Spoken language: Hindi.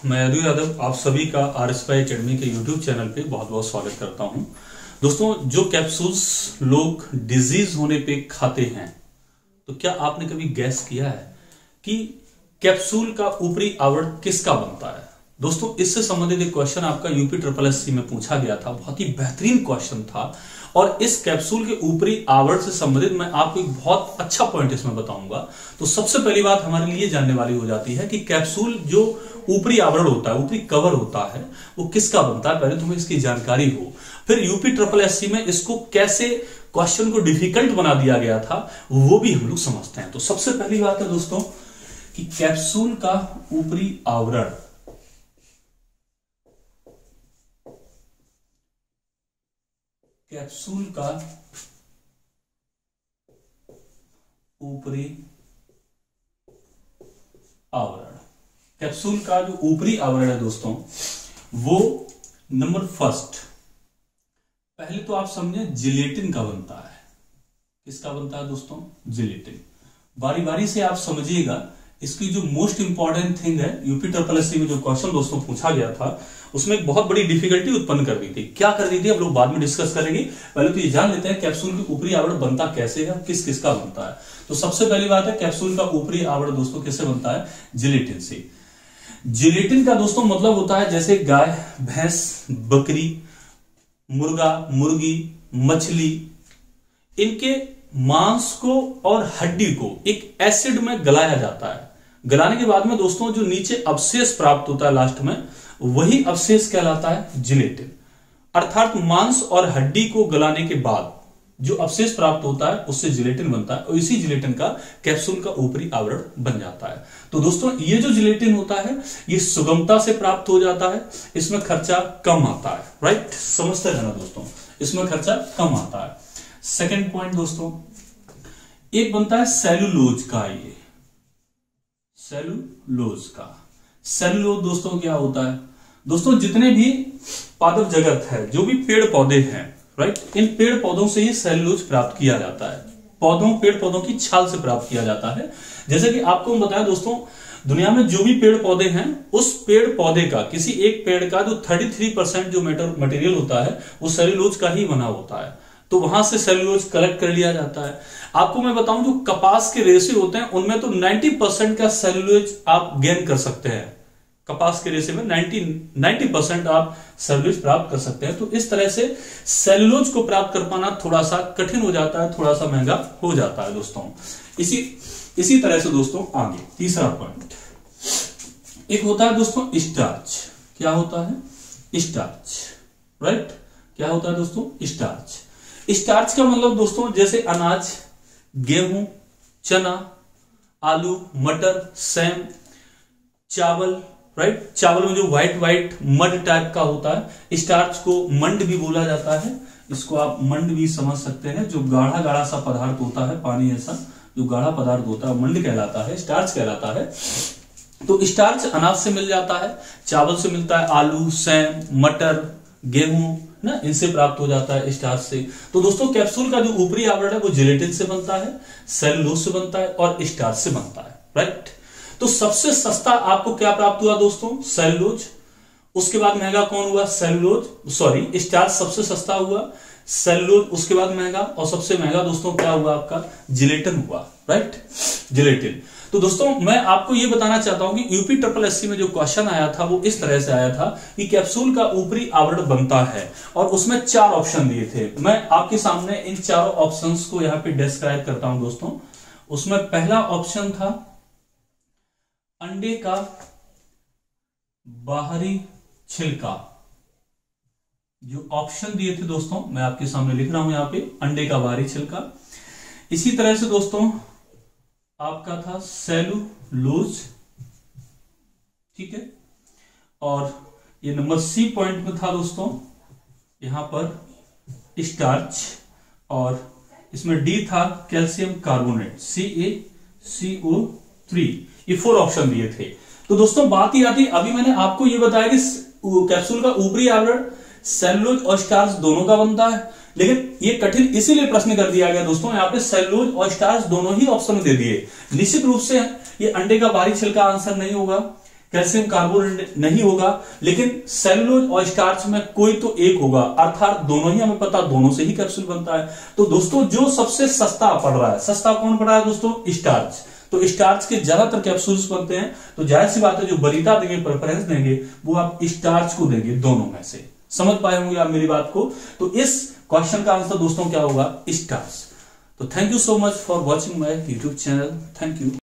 मैं यदु यादव आप सभी का RSPI एकेडमी के यूट्यूब चैनल पे बहुत बहुत स्वागत करता हूं। दोस्तों, जो कैप्सूल्स लोग डिजीज होने पे खाते हैं, तो क्या आपने कभी गैस किया है कि कैप्सूल का ऊपरी आवरण किसका बनता है? दोस्तों, इससे संबंधित एक क्वेश्चन आपका UPSSC में पूछा गया था, बहुत ही बेहतरीन क्वेश्चन था। और इस कैप्सूल के ऊपरी आवरण से संबंधित मैं आपको एक बहुत अच्छा पॉइंट इसमें बताऊंगा। तो सबसे पहली बात हमारे लिए जानने वाली हो जाती है कि कैप्सूल जो ऊपरी आवरण होता है, ऊपरी कवर होता है, वो किसका बनता है। पहले तुम्हें इसकी जानकारी हो, फिर UPSSC में इसको कैसे क्वेश्चन को डिफिकल्ट बना दिया गया था वो भी हम लोग समझते हैं। तो सबसे पहली बात है दोस्तों कि कैप्सूल का ऊपरी आवरण कैप्सूल का ऊपरी आवरण कैप्सूल का जो ऊपरी आवरण है दोस्तों, वो नंबर फर्स्ट, पहले तो आप समझे जिलेटिन का बनता है। किसका बनता है दोस्तों? जिलेटिन। बारी बारी से आप समझिएगा। इसकी जो मोस्ट इंपॉर्टेंट थिंग है, UPSSC में जो क्वेश्चन दोस्तों पूछा गया था उसमें एक बहुत बड़ी डिफिकल्टी उत्पन्न कर दी थी। क्या कर दी थी हम लोग बाद में डिस्कस करेंगे। पहले तो ये जान लेते हैं कैप्सूल की ऊपरी आवरण बनता कैसे है, किस किस का बनता है। तो सबसे पहली बात है, कैप्सूल का ऊपरी आवरण दोस्तों किससे बनता है? जिलेटिन से। जिलेटिन का दोस्तों मतलब होता है जैसे गाय, भैंस, बकरी, मुर्गा, मुर्गी, मछली, इनके मांस को और हड्डी को एक एसिड में गलाया जाता है। गलाने के बाद में दोस्तों जो नीचे अवशेष प्राप्त होता है लास्ट में, वही अवशेष कहलाता है जिलेटिन। अर्थात मांस और हड्डी को गलाने के बाद जो अवशेष प्राप्त होता है उससे जिलेटिन बनता है, और इसी जिलेटिन का कैप्सूल का ऊपरी आवरण बन जाता है। तो दोस्तों ये जो जिलेटिन होता है ये सुगमता से प्राप्त हो जाता है, इसमें खर्चा कम आता है। राइट, समझते हैं ना दोस्तों, इसमें खर्चा कम आता है। सेकेंड पॉइंट दोस्तों, एक बनता है सेलुलोज का। ये सेलुलोज का, सेलुलोज दोस्तों क्या होता है? दोस्तों जितने भी पादप जगत है, जो भी पेड़ पौधे हैं, राइट, इन पेड़ पौधों से ये सेलुलोज प्राप्त किया जाता है। पेड़ पौधों की छाल से प्राप्त किया जाता है। जैसे कि आपको हम बताया दोस्तों, दुनिया में जो भी पेड़ पौधे हैं, उस पेड़ पौधे का, किसी एक पेड़ का जो 33% जो मटेरियल होता है वो सेलुलोज का ही बना होता है। तो वहां से सेलुलोज कलेक्ट कर लिया जाता है। आपको मैं बताऊं, जो कपास के रेशे होते हैं उनमें तो 90% का सेलुलोज आप गेन कर सकते हैं। कपास के रेशे में 90% आप सेलुलोज प्राप्त कर सकते हैं। तो इस तरह से सेलुलोज को प्राप्त कर पाना थोड़ा सा कठिन हो जाता है, थोड़ा सा महंगा हो जाता है दोस्तों। इसी तरह से दोस्तों आगे तीसरा पॉइंट, एक होता है दोस्तों स्टार्च। क्या होता है? स्टार्च। राइट, क्या होता है दोस्तों? स्टार्च। स्टार्च का मतलब दोस्तों जैसे अनाज, गेहूं, चना, आलू, मटर, सेम, चावल। राइट, चावल में जो व्हाइट मड टाइप का होता है, स्टार्च को मंड भी बोला जाता है। इसको आप मंड भी समझ सकते हैं। जो गाढ़ा गाढ़ा सा पदार्थ होता है, पानी ऐसा जो गाढ़ा पदार्थ होता है, मंड कहलाता है, स्टार्च कहलाता है। तो स्टार्च अनाज से मिल जाता है, चावल से मिलता है, आलू, सेम, मटर, गेहूं ना, इनसे प्राप्त हो जाता है स्टार्च से। तो दोस्तों कैप्सूल का जो ऊपरी आवरण है वो जिलेटिन से बनता है, सेलुलोज से बनता है और स्टार्च से बनता है। राइट, तो सबसे सस्ता आपको क्या प्राप्त हुआ दोस्तों? सेलुलोज। उसके बाद महंगा कौन हुआ? स्टार्च सबसे सस्ता हुआ, सेलुलोज उसके बाद महंगा, और सबसे महंगा दोस्तों क्या हुआ? आपका जिलेटिन हुआ। Right, gelatin. तो दोस्तों मैं आपको यह बताना चाहता हूं कि UPSSC में जो क्वेश्चन आया था वो इस तरह से आया था कि कैप्सूल का ऊपरी आवरण बनता है, और उसमें 4 ऑप्शन दिए थे। मैं आपके सामने इन चारों ऑप्शंस को यहां पे डिस्क्राइब करता हूं दोस्तों। उसमें पहला ऑप्शन था अंडे का बाहरी छिलका। जो ऑप्शन दिए थे दोस्तों मैं आपके सामने लिख रहा हूं यहां पे, अंडे का बाहरी छिलका। इसी तरह से दोस्तों आपका था सेलुलोज, ठीक है। और ये नंबर C पॉइंट में था दोस्तों यहां पर स्टार्च, और इसमें D था कैल्शियम कार्बोनेट, CaCO3। ये 4 ऑप्शन दिए थे। तो दोस्तों बात ही आती, अभी मैंने आपको ये बताया कि कैप्सूल का ऊपरी आवरण सेलुलोज और स्टार्च दोनों का बनता है, लेकिन ये कठिन इसीलिए प्रश्न कर दिया गया दोस्तों, यहाँ पे सेलुलोज और स्टार्च दोनों ही ऑप्शन दे दिए। निश्चित रूप से ये अंडे का बाहरी छिलका आंसर नहीं होगा, कैल्शियम कार्बोनेट नहीं होगा, लेकिन सेलुलोज और स्टार्च में कोई तो एक होगा, अर्थात दोनों ही हमें पता, दोनों से ही कैप्सूल बनता है। तो दोस्तों जो सबसे सस्ता पड़ रहा है, सस्ता कौन पड़ रहा है दोस्तों? स्टार्च। तो स्टार्च के ज्यादातर कैप्सूल्स बनते हैं, तो जाहिर सी बात है जो वरीयता देंगे, प्रेफरेंस देंगे, वो आप स्टार्च को देंगे दोनों में से। समझ पाए होंगे आप मेरी बात को? तो इस क्वेश्चन का आंसर दोस्तों क्या होगा? स्टार्च। तो thank you so much for watching my YouTube channel. Thank you.